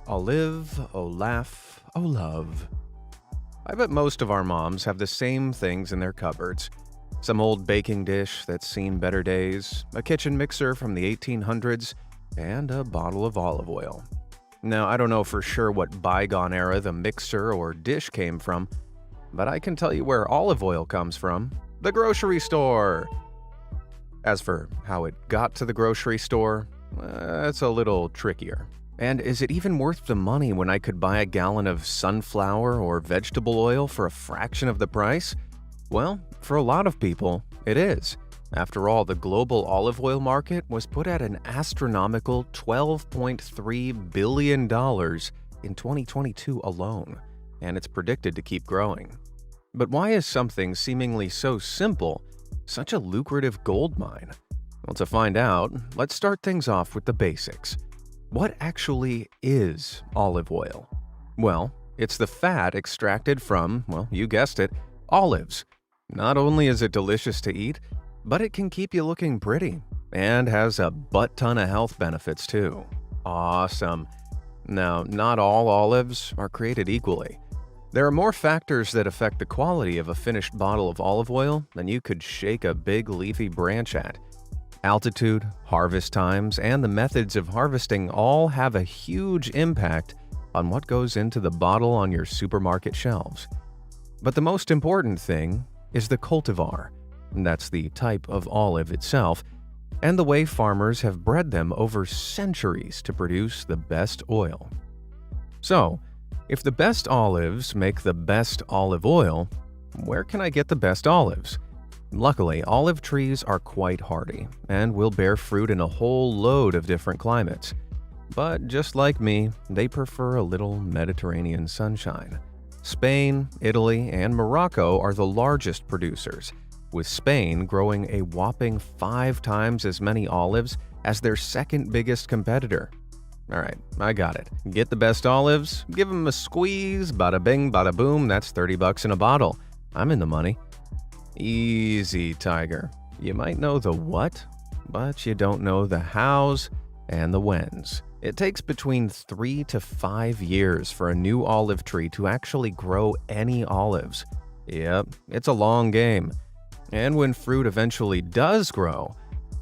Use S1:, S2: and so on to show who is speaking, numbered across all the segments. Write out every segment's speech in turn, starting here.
S1: I'll live, oh laugh, oh love. I bet most of our moms have the same things in their cupboards. Some old baking dish that's seen better days, a kitchen mixer from the 1800s, and a bottle of olive oil. Now, I don't know for sure what bygone era the mixer or dish came from, but I can tell you where olive oil comes from: the grocery store. As for how it got to the grocery store, it's a little trickier. And is it even worth the money when I could buy a gallon of sunflower or vegetable oil for a fraction of the price? Well, for a lot of people, it is. After all, the global olive oil market was put at an astronomical $12.3 billion in 2022 alone, and it's predicted to keep growing. But why is something seemingly so simple such a lucrative gold mine? Well, to find out, let's start things off with the basics. What actually is olive oil? Well, it's the fat extracted from, well, you guessed it, olives. Not only is it delicious to eat, but it can keep you looking pretty and has a butt ton of health benefits too. Awesome. Now, not all olives are created equally. There are more factors that affect the quality of a finished bottle of olive oil than you could shake a big leafy branch at. Altitude, harvest times, and the methods of harvesting all have a huge impact on what goes into the bottle on your supermarket shelves. But the most important thing is the cultivar. That's the type of olive itself, and the way farmers have bred them over centuries to produce the best oil. So, if the best olives make the best olive oil, where can I get the best olives? Luckily, olive trees are quite hardy and will bear fruit in a whole load of different climates. But just like me, they prefer a little Mediterranean sunshine. Spain, Italy, and Morocco are the largest producers, with Spain growing a whopping 5 times as many olives as their second biggest competitor. Alright, I got it. Get the best olives, give them a squeeze, bada bing, bada boom, that's $30 in a bottle. I'm in the money. Easy, Tiger. You might know the what, but you don't know the hows and the whens. It takes between 3 to 5 years for a new olive tree to actually grow any olives. Yep, it's a long game. And when fruit eventually does grow,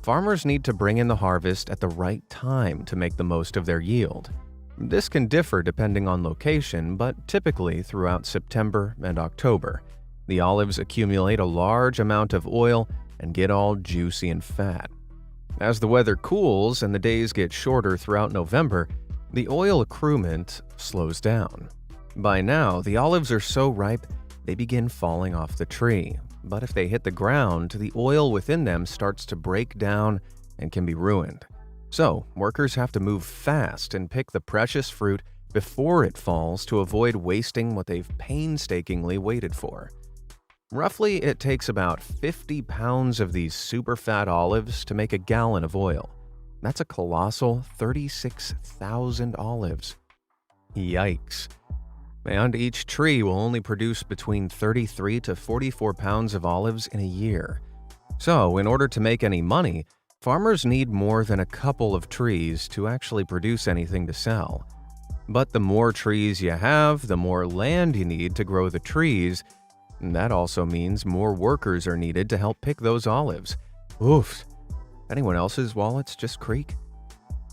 S1: farmers need to bring in the harvest at the right time to make the most of their yield. This can differ depending on location, but typically throughout September and October. The olives accumulate a large amount of oil and get all juicy and fat. As the weather cools and the days get shorter throughout November, the oil accruement slows down. By now, the olives are so ripe they begin falling off the tree, but if they hit the ground, the oil within them starts to break down and can be ruined. So, workers have to move fast and pick the precious fruit before it falls to avoid wasting what they've painstakingly waited for. Roughly, it takes about 50 pounds of these super fat olives to make a gallon of oil. That's a colossal 36,000 olives. Yikes. And each tree will only produce between 33 to 44 pounds of olives in a year. So, in order to make any money, farmers need more than a couple of trees to actually produce anything to sell. But the more trees you have, the more land you need to grow the trees. And that also means more workers are needed to help pick those olives. Oof. Anyone else's wallets just creak?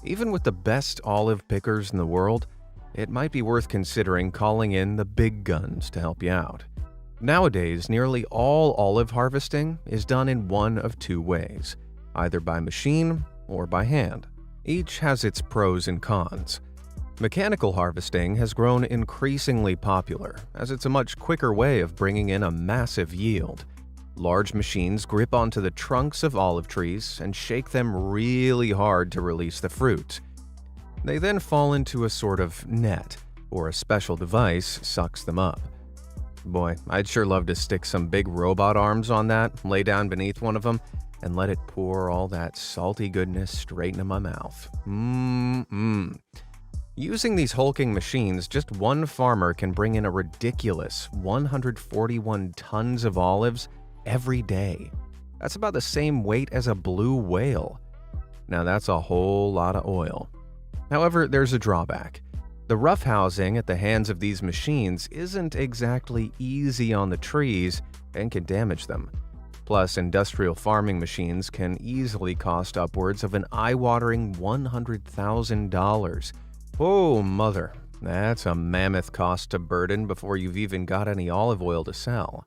S1: Even with the best olive pickers in the world, it might be worth considering calling in the big guns to help you out. Nowadays, nearly all olive harvesting is done in one of 2 ways, either by machine or by hand. Each has its pros and cons. Mechanical harvesting has grown increasingly popular, as it's a much quicker way of bringing in a massive yield. Large machines grip onto the trunks of olive trees and shake them really hard to release the fruit. They then fall into a sort of net, or a special device sucks them up. Boy, I'd sure love to stick some big robot arms on that, lay down beneath one of them, and let it pour all that salty goodness straight into my mouth. Using these hulking machines, just one farmer can bring in a ridiculous 141 tons of olives every day. That's about the same weight as a blue whale. Now that's a whole lot of oil. However, there's a drawback. The roughhousing at the hands of these machines isn't exactly easy on the trees and can damage them. Plus, industrial farming machines can easily cost upwards of an eye-watering $100,000. Oh, mother, that's a mammoth cost to burden before you've even got any olive oil to sell.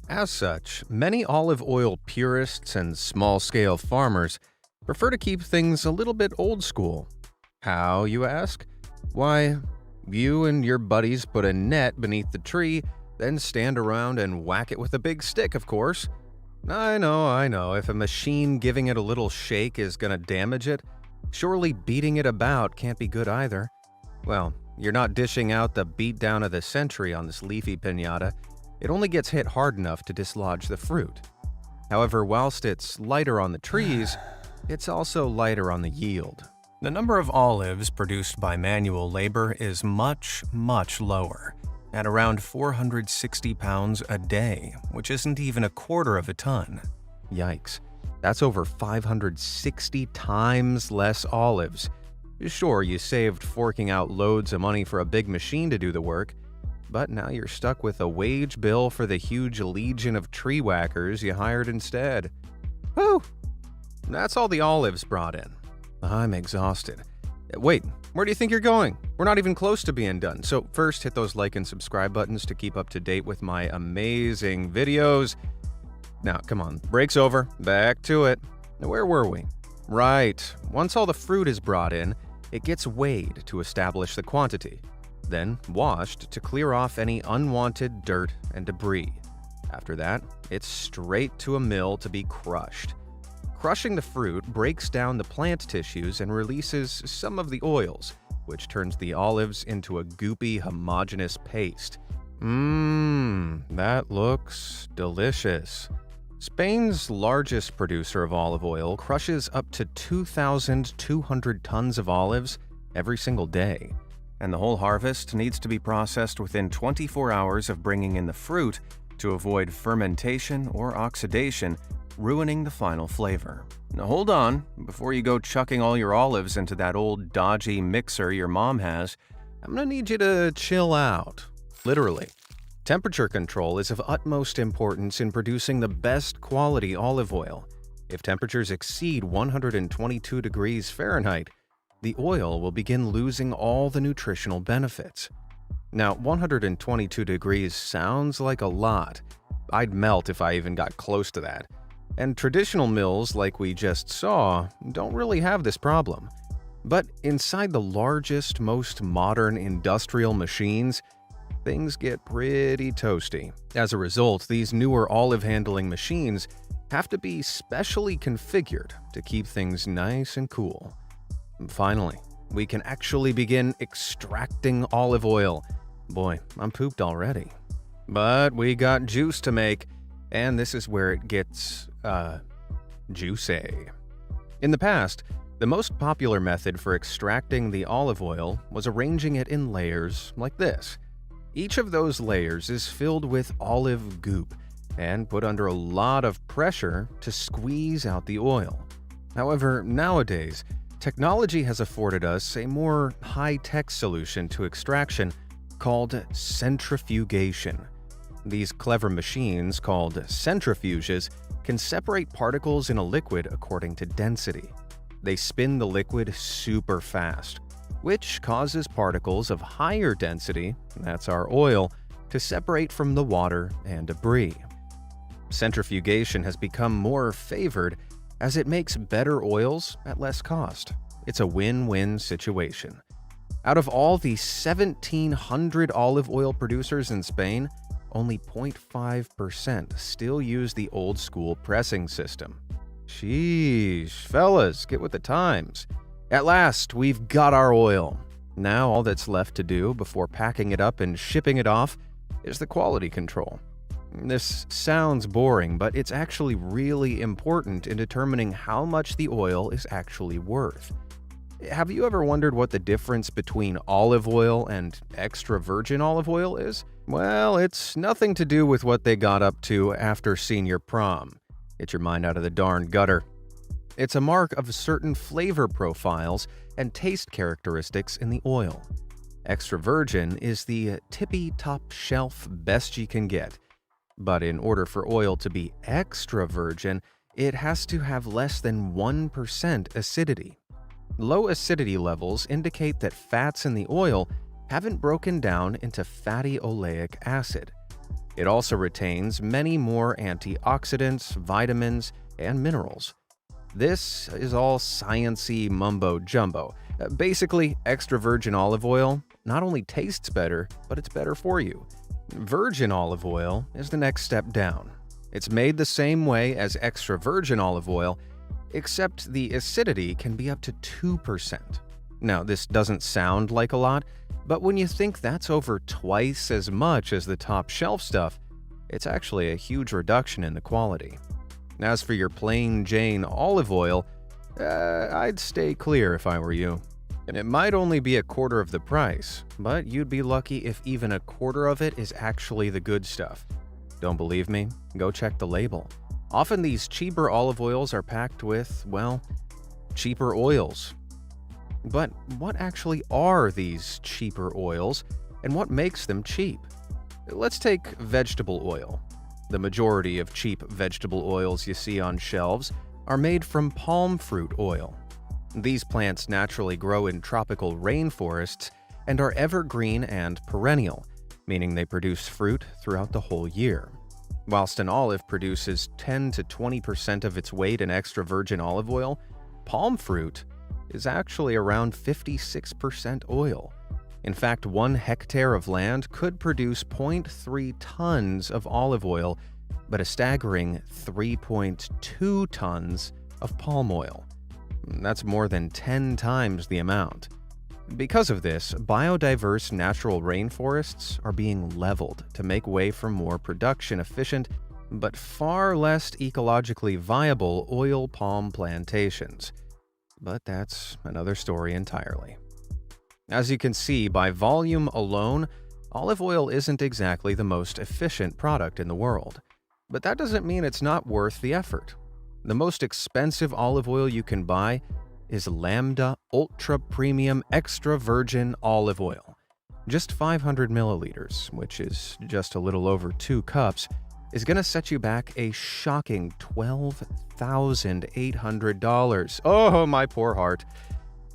S1: As such, many olive oil purists and small-scale farmers prefer to keep things a little bit old school. How, you ask? Why, you and your buddies put a net beneath the tree, then stand around and whack it with a big stick, of course. I know, if a machine giving it a little shake is gonna damage it, surely beating it about can't be good either. Well, you're not dishing out the beatdown of the century on this leafy piñata. It only gets hit hard enough to dislodge the fruit. However, whilst it's lighter on the trees, it's also lighter on the yield. The number of olives produced by manual labor is much, much lower, at around 460 pounds a day, which isn't even a quarter of a ton. Yikes, that's over 560 times less olives. Sure, you saved forking out loads of money for a big machine to do the work, but now you're stuck with a wage bill for the huge legion of tree whackers you hired instead. Whew! That's all the olives brought in. I'm exhausted. Wait, where do you think you're going? We're not even close to being done. So first, hit those like and subscribe buttons to keep up to date with my amazing videos. Now, come on, break's over. Back to it. Where were we? Right. Once all the fruit is brought in, it gets weighed to establish the quantity, then washed to clear off any unwanted dirt and debris. After that, it's straight to a mill to be crushed. Crushing the fruit breaks down the plant tissues and releases some of the oils, which turns the olives into a goopy, homogeneous paste. That looks delicious. Spain's largest producer of olive oil crushes up to 2,200 tons of olives every single day, and the whole harvest needs to be processed within 24 hours of bringing in the fruit to avoid fermentation or oxidation, ruining the final flavor. Now hold on, before you go chucking all your olives into that old dodgy mixer your mom has, I'm gonna need you to chill out. Literally. Temperature control is of utmost importance in producing the best quality olive oil. If temperatures exceed 122 degrees Fahrenheit, the oil will begin losing all the nutritional benefits. Now, 122 degrees sounds like a lot. I'd melt if I even got close to that. And traditional mills, like we just saw, don't really have this problem. But inside the largest, most modern industrial machines, things get pretty toasty. As a result, these newer olive handling machines have to be specially configured to keep things nice and cool. And finally, we can actually begin extracting olive oil. Boy, I'm pooped already. But we got juice to make, and this is where it gets, juicy. In the past, the most popular method for extracting the olive oil was arranging it in layers like this. Each of those layers is filled with olive goop and put under a lot of pressure to squeeze out the oil. However, nowadays, technology has afforded us a more high-tech solution to extraction called centrifugation. These clever machines, called centrifuges, can separate particles in a liquid according to density. They spin the liquid super fast, which causes particles of higher density, that's our oil, to separate from the water and debris. Centrifugation has become more favored as it makes better oils at less cost. It's a win-win situation. Out of all the 1,700 olive oil producers in Spain, only 0.5% still use the old-school pressing system. Sheesh, fellas, get with the times. At last, we've got our oil. Now all that's left to do before packing it up and shipping it off is the quality control. This sounds boring, but it's actually really important in determining how much the oil is actually worth. Have you ever wondered what the difference between olive oil and extra virgin olive oil is? Well, it's nothing to do with what they got up to after senior prom. Get your mind out of the darn gutter. It's a mark of certain flavor profiles and taste characteristics in the oil. Extra virgin is the tippy top shelf best you can get. But in order for oil to be extra virgin, it has to have less than 1% acidity. Low acidity levels indicate that fats in the oil haven't broken down into fatty oleic acid. It also retains many more antioxidants, vitamins, and minerals. This is all science-y mumbo-jumbo. Basically, extra virgin olive oil not only tastes better, but it's better for you. Virgin olive oil is the next step down. It's made the same way as extra virgin olive oil, except the acidity can be up to 2%. Now, this doesn't sound like a lot, but when you think that's over twice as much as the top shelf stuff, it's actually a huge reduction in the quality. As for your plain Jane olive oil, I'd stay clear if I were you. It might only be a quarter of the price, but you'd be lucky if even a quarter of it is actually the good stuff. Don't believe me? Go check the label. Often these cheaper olive oils are packed with, well, cheaper oils. But what actually are these cheaper oils, and what makes them cheap? Let's take vegetable oil. The majority of cheap vegetable oils you see on shelves are made from palm fruit oil. These plants naturally grow in tropical rainforests and are evergreen and perennial, meaning they produce fruit throughout the whole year. Whilst an olive produces 10 to 20% of its weight in extra virgin olive oil, palm fruit is actually around 56% oil. In fact, 1 hectare of land could produce 0.3 tons of olive oil, but a staggering 3.2 tons of palm oil. That's more than 10 times the amount. Because of this, biodiverse natural rainforests are being leveled to make way for more production-efficient, but far less ecologically viable oil palm plantations. But that's another story entirely. As you can see, by volume alone, olive oil isn't exactly the most efficient product in the world. But that doesn't mean it's not worth the effort. The most expensive olive oil you can buy is Lambda Ultra Premium Extra Virgin Olive Oil. Just 500 milliliters, which is just a little over 2 cups, is going to set you back a shocking $12,800. Oh, my poor heart.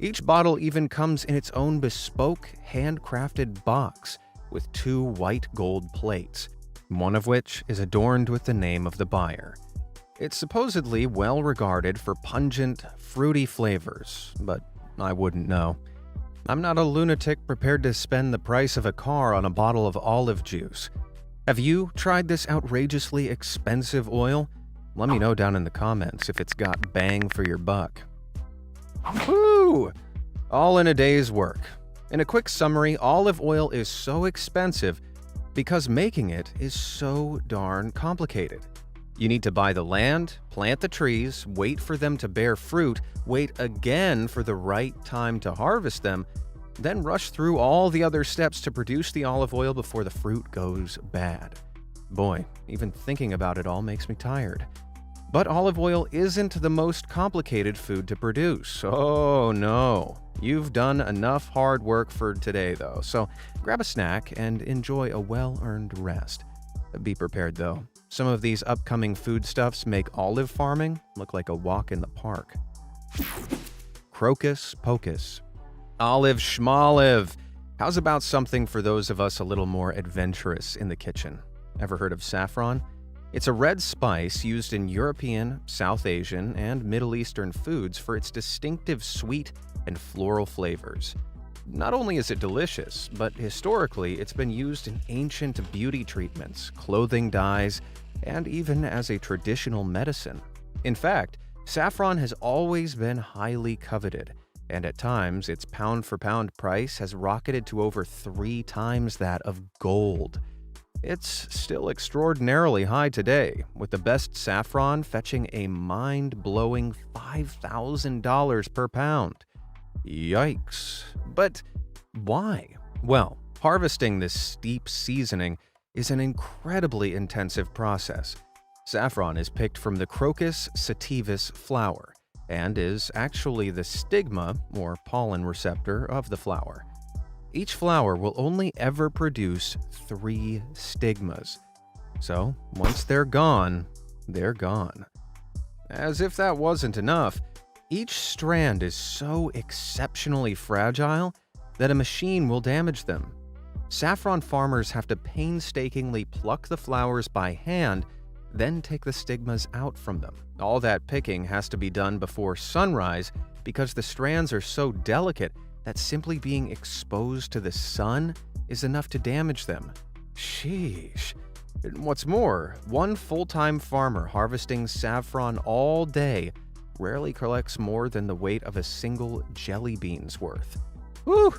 S1: Each bottle even comes in its own bespoke, handcrafted box with 2 white gold plates, one of which is adorned with the name of the buyer. It's supposedly well regarded for pungent, fruity flavors, but I wouldn't know. I'm not a lunatic prepared to spend the price of a car on a bottle of olive juice. Have you tried this outrageously expensive oil? Let me know down in the comments if it's got bang for your buck. Woo! All in a day's work. In a quick summary, olive oil is so expensive because making it is so darn complicated. You need to buy the land, plant the trees, wait for them to bear fruit, wait again for the right time to harvest them, then rush through all the other steps to produce the olive oil before the fruit goes bad. Boy, even thinking about it all makes me tired. But olive oil isn't the most complicated food to produce. Oh no. You've done enough hard work for today though, so grab a snack and enjoy a well-earned rest. Be prepared though. Some of these upcoming foodstuffs make olive farming look like a walk in the park. Crocus pocus. Olive schmolive. How's about something for those of us a little more adventurous in the kitchen? Ever heard of saffron? It's a red spice used in European, South Asian, and Middle Eastern foods for its distinctive sweet and floral flavors. Not only is it delicious, but historically it's been used in ancient beauty treatments, clothing dyes, and even as a traditional medicine. In fact, saffron has always been highly coveted, and at times its pound-for-pound price has rocketed to over 3 times that of gold. It's still extraordinarily high today, with the best saffron fetching a mind-blowing $5,000 per pound. Yikes. But why? Well, harvesting this steep seasoning is an incredibly intensive process. Saffron is picked from the Crocus sativus flower and is actually the stigma or pollen receptor of the flower. Each flower will only ever produce 3 stigmas. So, once they're gone, they're gone. As if that wasn't enough, each strand is so exceptionally fragile that a machine will damage them. Saffron farmers have to painstakingly pluck the flowers by hand, then take the stigmas out from them. All that picking has to be done before sunrise because the strands are so delicate that simply being exposed to the sun is enough to damage them. Sheesh. What's more, one full-time farmer harvesting saffron all day rarely collects more than the weight of a single jelly bean's worth. Whew!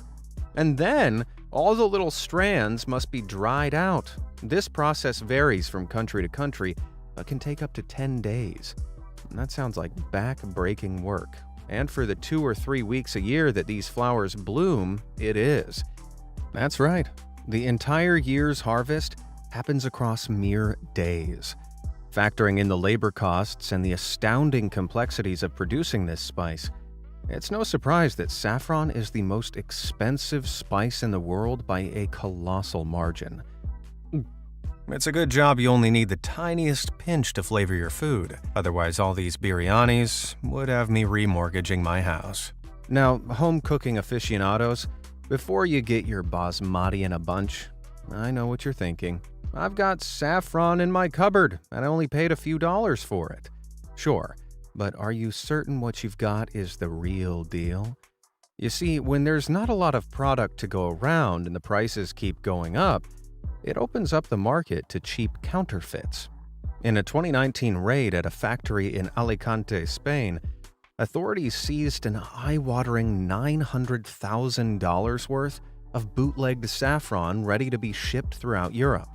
S1: And then, all the little strands must be dried out. This process varies from country to country, but can take up to 10 days. That sounds like back-breaking work. And for the 2 or 3 weeks a year that these flowers bloom, it is. That's right. The entire year's harvest happens across mere days. Factoring in the labor costs and the astounding complexities of producing this spice, it's no surprise that saffron is the most expensive spice in the world by a colossal margin. It's a good job you only need the tiniest pinch to flavor your food. Otherwise, all these biryanis would have me remortgaging my house. Now, home cooking aficionados, before you get your basmati in a bunch, I know what you're thinking. I've got saffron in my cupboard, and I only paid a few dollars for it. Sure, but are you certain what you've got is the real deal? You see, when there's not a lot of product to go around and the prices keep going up, it opens up the market to cheap counterfeits. In a 2019 raid at a factory in Alicante, Spain, authorities seized an eye-watering $900,000 worth of bootlegged saffron ready to be shipped throughout Europe.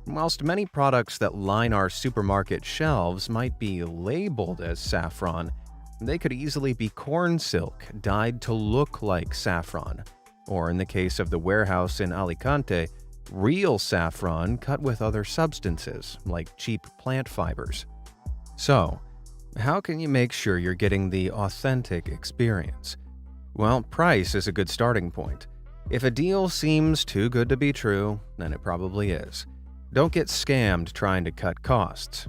S1: Whilst many products that line our supermarket shelves might be labeled as saffron, they could easily be corn silk dyed to look like saffron, or in the case of the warehouse in Alicante, real saffron cut with other substances, like cheap plant fibers. So, how can you make sure you're getting the authentic experience? Well, price is a good starting point. If a deal seems too good to be true, then it probably is. Don't get scammed trying to cut costs.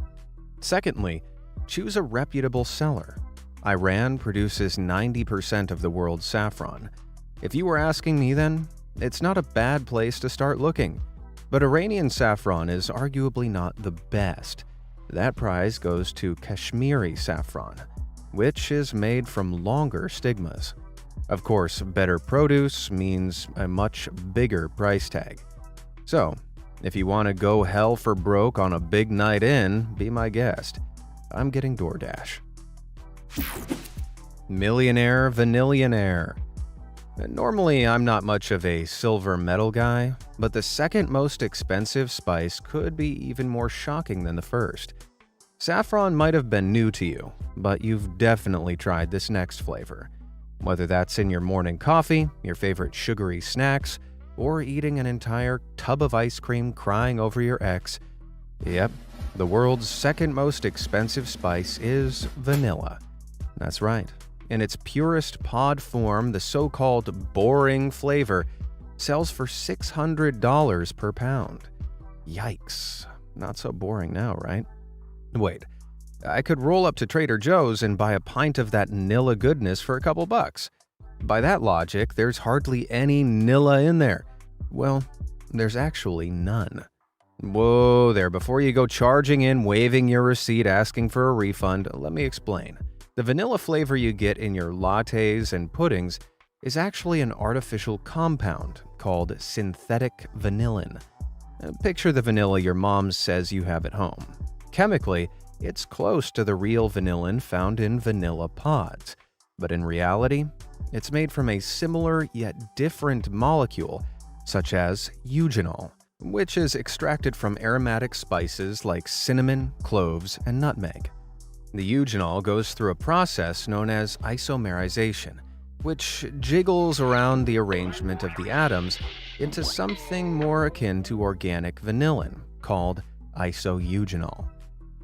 S1: Secondly, choose a reputable seller. Iran produces 90% of the world's saffron. If you were asking me then, it's not a bad place to start looking. But Iranian saffron is arguably not the best. That prize goes to Kashmiri saffron, which is made from longer stigmas. Of course, better produce means a much bigger price tag. So, if you want to go hell for broke on a big night in, be my guest. I'm getting DoorDash. Millionaire Vanillionaire. Normally, I'm not much of a silver medal guy, but the second most expensive spice could be even more shocking than the first. Saffron might have been new to you, but you've definitely tried this next flavor. Whether that's in your morning coffee, your favorite sugary snacks, or eating an entire tub of ice cream crying over your ex, yep, the world's second most expensive spice is vanilla. That's right. In its purest pod form, the so-called boring flavor sells for $600 per pound. Yikes. Not so boring now, right? Wait, I could roll up to Trader Joe's and buy a pint of that Nilla goodness for a couple bucks. By that logic, there's hardly any Nilla in there. Well, there's actually none. Whoa there, before you go charging in, waving your receipt, asking for a refund, let me explain. The vanilla flavor you get in your lattes and puddings is actually an artificial compound called synthetic vanillin. Picture the vanilla your mom says you have at home. Chemically, it's close to the real vanillin found in vanilla pods, but in reality, it's made from a similar yet different molecule, such as eugenol, which is extracted from aromatic spices like cinnamon, cloves, and nutmeg. The eugenol goes through a process known as isomerization, which jiggles around the arrangement of the atoms into something more akin to organic vanillin, called isoeugenol.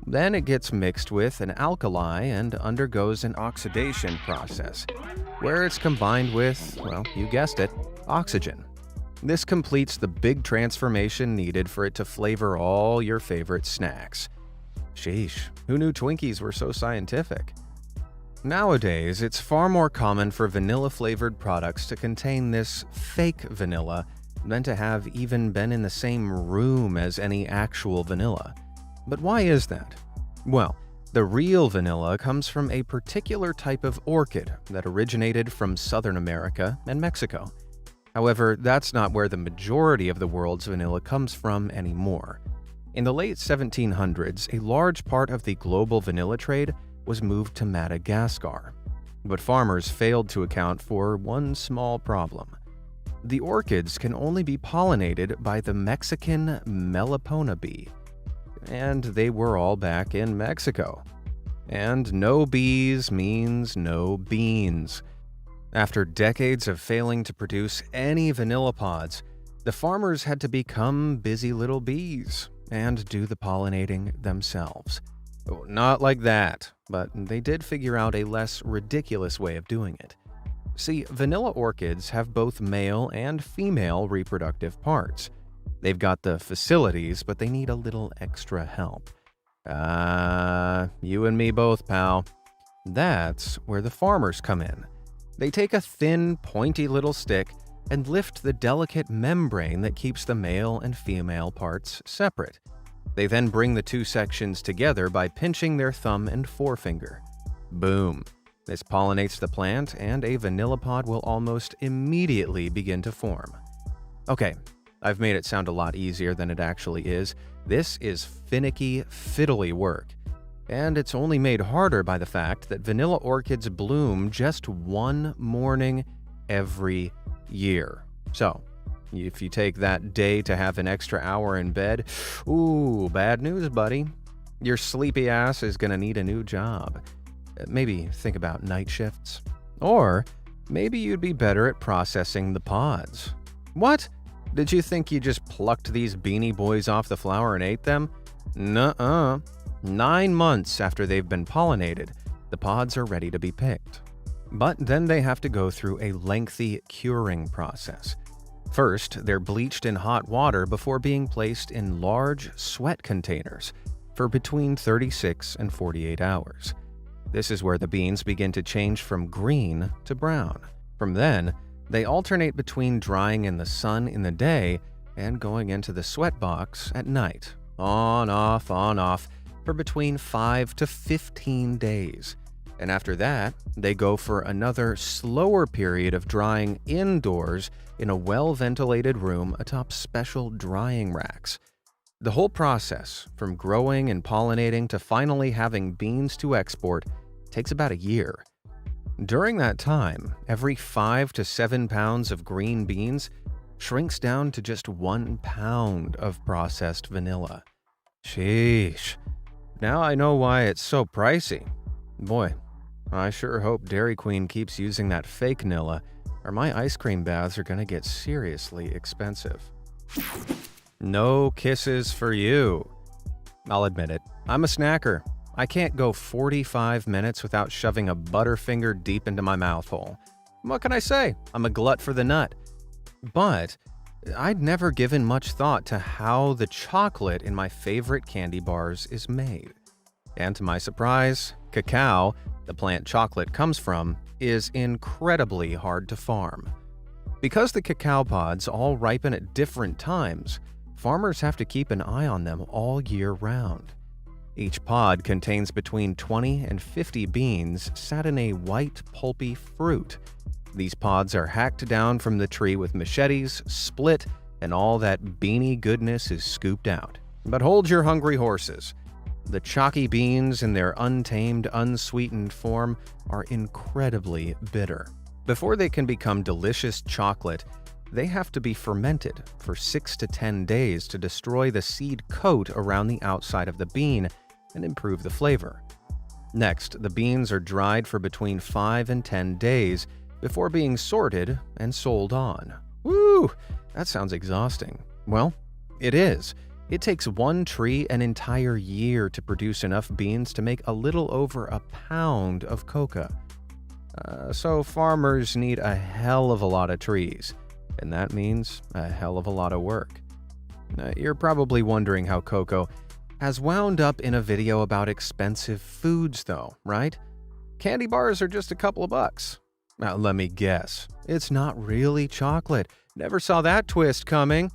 S1: Then it gets mixed with an alkali and undergoes an oxidation process, where it's combined with, well, you guessed it, oxygen, This completes the big transformation needed for it to flavor all your favorite snacks. Sheesh, who knew Twinkies were so scientific? Nowadays, it's far more common for vanilla-flavored products to contain this fake vanilla than to have even been in the same room as any actual vanilla. But why is that? Well, the real vanilla comes from a particular type of orchid that originated from Southern America and Mexico. However, that's not where the majority of the world's vanilla comes from anymore. In the late 1700s, a large part of the global vanilla trade was moved to Madagascar. But farmers failed to account for one small problem. The orchids can only be pollinated by the Mexican Melipona bee. And they were all back in Mexico. And no bees means no beans. After decades of failing to produce any vanilla pods, the farmers had to become busy little bees and do the pollinating themselves. Not like that, but they did figure out a less ridiculous way of doing it. See, vanilla orchids have both male and female reproductive parts. They've got the facilities, but they need a little extra help. You and me both, pal. That's where the farmers come in. They take a thin, pointy little stick and lift the delicate membrane that keeps the male and female parts separate. They then bring the two sections together by pinching their thumb and forefinger. Boom! This pollinates the plant, and a vanilla pod will almost immediately begin to form. Okay, I've made it sound a lot easier than it actually is. This is finicky, fiddly work. And it's only made harder by the fact that vanilla orchids bloom just one morning every year. So, if you take that day to have an extra hour in bed, ooh, bad news, buddy. Your sleepy ass is gonna need a new job. Maybe think about night shifts. Or maybe you'd be better at processing the pods. What? Did you think you just plucked these beanie boys off the flower and ate them? Nuh-uh. 9 months after they've been pollinated, the pods are ready to be picked. But then they have to go through a lengthy curing process. First, they're bleached in hot water before being placed in large sweat containers for between 36 and 48 hours. This is where the beans begin to change from green to brown. From then, they alternate between drying in the sun in the day and going into the sweat box at night. On, off, for between 5 to 15 days. And after that, they go for another slower period of drying indoors in a well-ventilated room atop special drying racks. The whole process, from growing and pollinating to finally having beans to export, takes about a year. During that time, every 5 to 7 pounds of green beans shrinks down to just 1 pound of processed vanilla. Sheesh. Now I know why it's so pricey. Boy, I sure hope Dairy Queen keeps using that fake Nilla, or my ice cream baths are gonna get seriously expensive. No kisses for you. I'll admit it, I'm a snacker. I can't go 45 minutes without shoving a Butterfinger deep into my mouth hole. What can I say? I'm a glut for the nut. But I'd never given much thought to how the chocolate in my favorite candy bars is made. And to my surprise, cacao, the plant chocolate comes from, is incredibly hard to farm. Because the cacao pods all ripen at different times, farmers have to keep an eye on them all year round. Each pod contains between 20 and 50 beans sat in a white, pulpy fruit. These pods are hacked down from the tree with machetes, split, and all that beanie goodness is scooped out. But hold your hungry horses. The chalky beans in their untamed, unsweetened form are incredibly bitter. Before they can become delicious chocolate, they have to be fermented for 6 to 10 days to destroy the seed coat around the outside of the bean and improve the flavor. Next, the beans are dried for between 5 and 10 days before being sorted and sold on. Woo! That sounds exhausting. Well, it is. It takes one tree an entire year to produce enough beans to make a little over a pound of coca. So farmers need a hell of a lot of trees. and that means a hell of a lot of work. You're probably wondering how cocoa has wound up in a video about expensive foods though, right? Candy bars are just a couple of bucks. Now, let me guess. It's not really chocolate. Never saw that twist coming.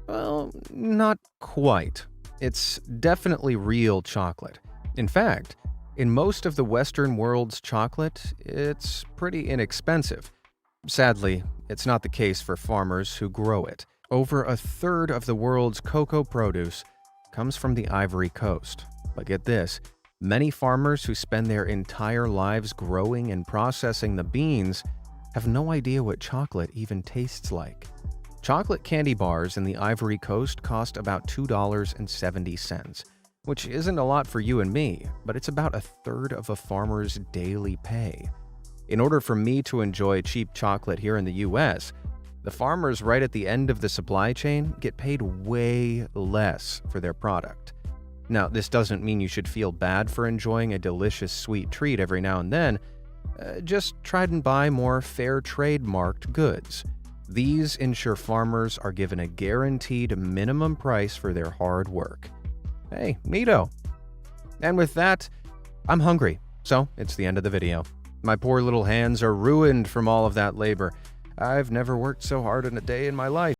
S1: Well, not quite. It's definitely real chocolate. In fact, in most of the Western world's chocolate, it's pretty inexpensive. Sadly, it's not the case for farmers who grow it. Over a third of the world's cocoa produce comes from the Ivory Coast. But get this, many farmers who spend their entire lives growing and processing the beans have no idea what chocolate even tastes like. Chocolate candy bars in the Ivory Coast cost about $2.70, which isn't a lot for you and me, but it's about a third of a farmer's daily pay. In order for me to enjoy cheap chocolate here in the US, the farmers right at the end of the supply chain get paid way less for their product. Now, this doesn't mean you should feel bad for enjoying a delicious sweet treat every now and then. Just try and buy more fair trade marked goods. These ensure farmers are given a guaranteed minimum price for their hard work. Hey, neato. And with that, I'm hungry, so it's the end of the video. My poor little hands are ruined from all of that labor. I've never worked so hard in a day in my life.